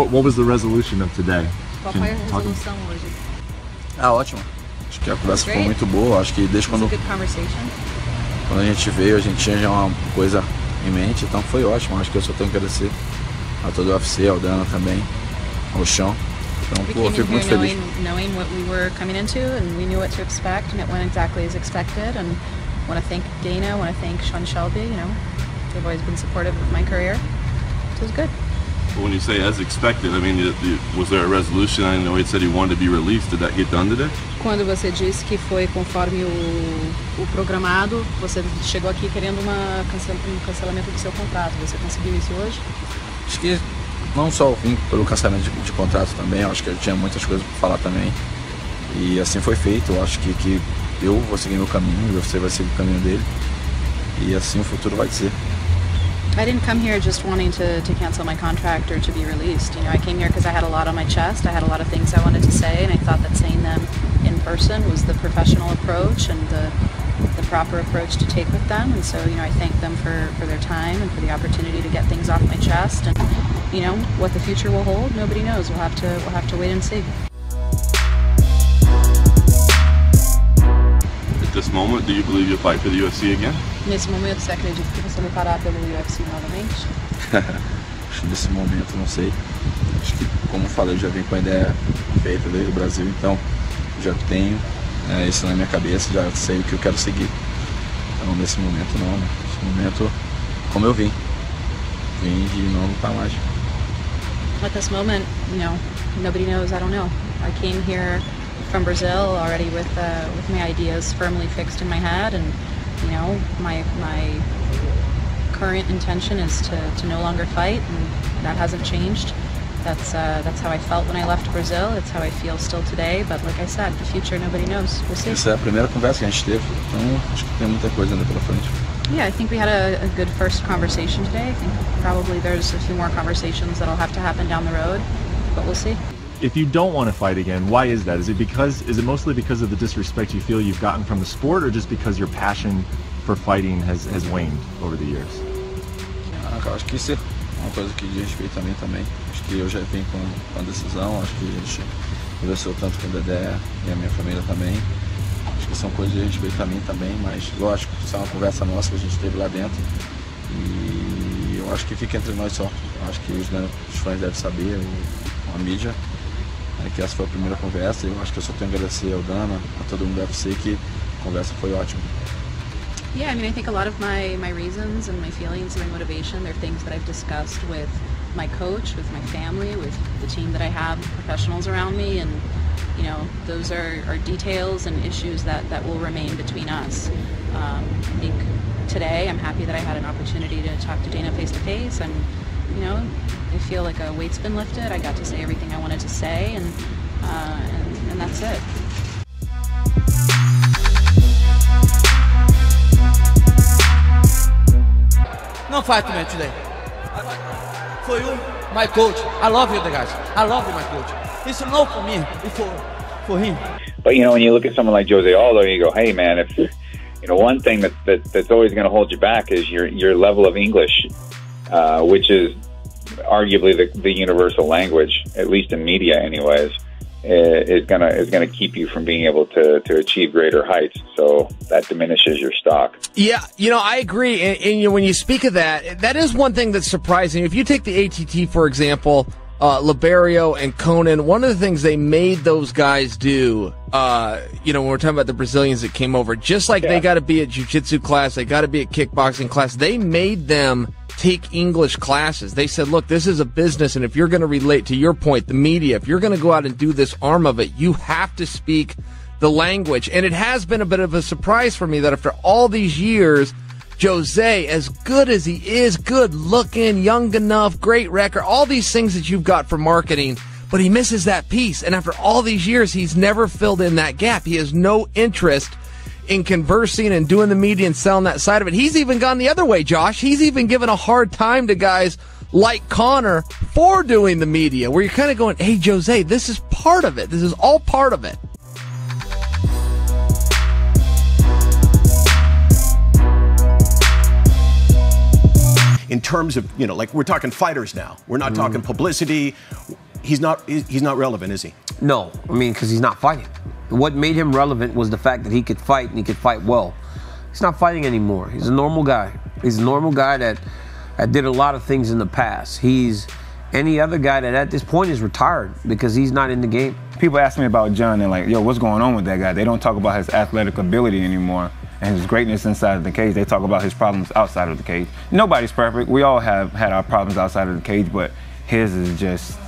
what was the resolution of today? Qual foi a resolução hoje? Ótimo. Acho que a conversa foi muito boa. Acho que desde quando a gente veio, a gente tinha já uma coisa em mente, então foi ótimo. Acho que eu só tenho que agradecer a todo o UFC, ao Dana também, ao Chão. Então, pô, eu fico muito feliz. Knowing what we were coming into, and we knew what to expect, and it went exactly as expected. And I want to thank Dana, I want to thank Sean Shelby. You know, they've always been supportive of my career. So it was good. When you say as expected, I mean, was there a resolution? I know he said he wanted to be released. Did that get done today? Quando você disse que foi conforme o programado, você chegou aqui querendo um cancelamento do seu contrato. Você conseguiu isso hoje? Acho que não só vim pelo cancelamento de contrato também, eu acho que eu tinha muitas coisas para falar também. E assim foi feito. Eu acho que eu vou seguir meu caminho, você vai seguir o caminho dele. E assim o futuro vai ser. I didn't come here just wanting to cancel my contract or to be released. You know, I came here because I had a lot on my chest. I had a lot of things I wanted to say, and I thought that saying them in person was the professional approach and the proper approach to take with them. And so, you know, I thank them for their time and for the opportunity to get things off my chest. And, you know, what the future will hold, nobody knows. We'll have to wait and see. At this moment, do you believe you'll fight for the UFC again? Nesse momento, você acredita que você vai parar pelo UFC novamente? Acho que nesse momento, não sei. Acho que, como eu falei, eu já vim com a ideia feita desde o Brasil, então já tenho isso na minha cabeça, já sei o que eu quero seguir. Então, nesse momento, não. Né? Nesse momento, como eu vim de não lutar mais. At this moment, you know, nobody knows. I don't know. I came here from Brazil already with my ideas firmly fixed in my head, and you know, my current intention is to no longer fight, and that hasn't changed. That's how I felt when I left Brazil. It's how I feel still today. But like I said, the future nobody knows. We'll see. Essa é a primeira conversa que a gente teve, então acho que tem muita coisa ainda pela frente. Yeah, I think we had a good first conversation today. I think probably there's a few more conversations that'll have to happen down the road, but we'll see. If you don't want to fight again, why is that? Is it mostly because of the disrespect you feel you've gotten from the sport, or just because your passion for fighting has waned over the years? Acho que isso é uma coisa que diz respeito a mim também. Acho que eu já vim com a decisão, acho que a gente conversou tanto com o Dedé e a minha família também. Acho que são coisas de respeito a mim também, mas lógico, isso é uma conversa nossa que a gente teve lá dentro. E eu acho que fica entre nós só. Eu acho que os fãs devem saber, a mídia, que essa foi a primeira conversa. Eu acho que eu só tenho que agradecer ao Dana, a todo mundo deve ser que a conversa foi ótima. Yeah, I mean, I think a lot of my reasons and my feelings and my motivation, they're things that I've discussed with my coach, with my family, with the team that I have, professionals around me, and you know, those are details and issues that will remain between us. I think today I'm happy that I had an opportunity to talk to Dana face to face, and you know, I feel like a weight's been lifted. I got to say everything I wanted to say, and that's it. No fight match today. For you, my coach. I love you, the guys. I love you, my coach. It's no for me, it's for him. But you know, when you look at someone like Jose Aldo, you go, "Hey, man, if you know, one thing that's always going to hold you back is your level of English, which is arguably the universal language, at least in media, anyways." Is gonna keep you from being able to achieve greater heights. So that diminishes your stock. Yeah, you know, I agree. And you know, when you speak of that, that is one thing that's surprising. If you take the ATT, for example, Liberio and Conan, one of the things they made those guys do, you know, when we're talking about the Brazilians that came over, just like they got to be at jiu-jitsu class, they got to be at kickboxing class, they made them take English classes. They said, look, this is a business, and if you're going to relate, to your point, the media, if you're going to go out and do this arm of it, you have to speak the language. And it has been a bit of a surprise for me that after all these years, Jose, as good as he is, good looking, young enough, great record, all these things that you've got for marketing, but he misses that piece. And after all these years, he's never filled in that gap. He has no interest in conversing and doing the media and selling that side of it. He's even gone the other way, Josh. He's even given a hard time to guys like Connor for doing the media, where you're kind of going, hey, Jose, this is part of it. This is all part of it. in terms of, you know, like we're talking fighters now. We're not talking publicity. He's not relevant, is he? No, I mean, because he's not fighting. What made him relevant was the fact that he could fight and he could fight well. He's not fighting anymore. He's a normal guy. He's a normal guy that did a lot of things in the past. He's any other guy that at this point is retired because he's not in the game. People ask me about Jon and like, yo, what's going on with that guy? They don't talk about his athletic ability anymore and his greatness inside of the cage. They talk about his problems outside of the cage. Nobody's perfect. We all have had our problems outside of the cage, but his is just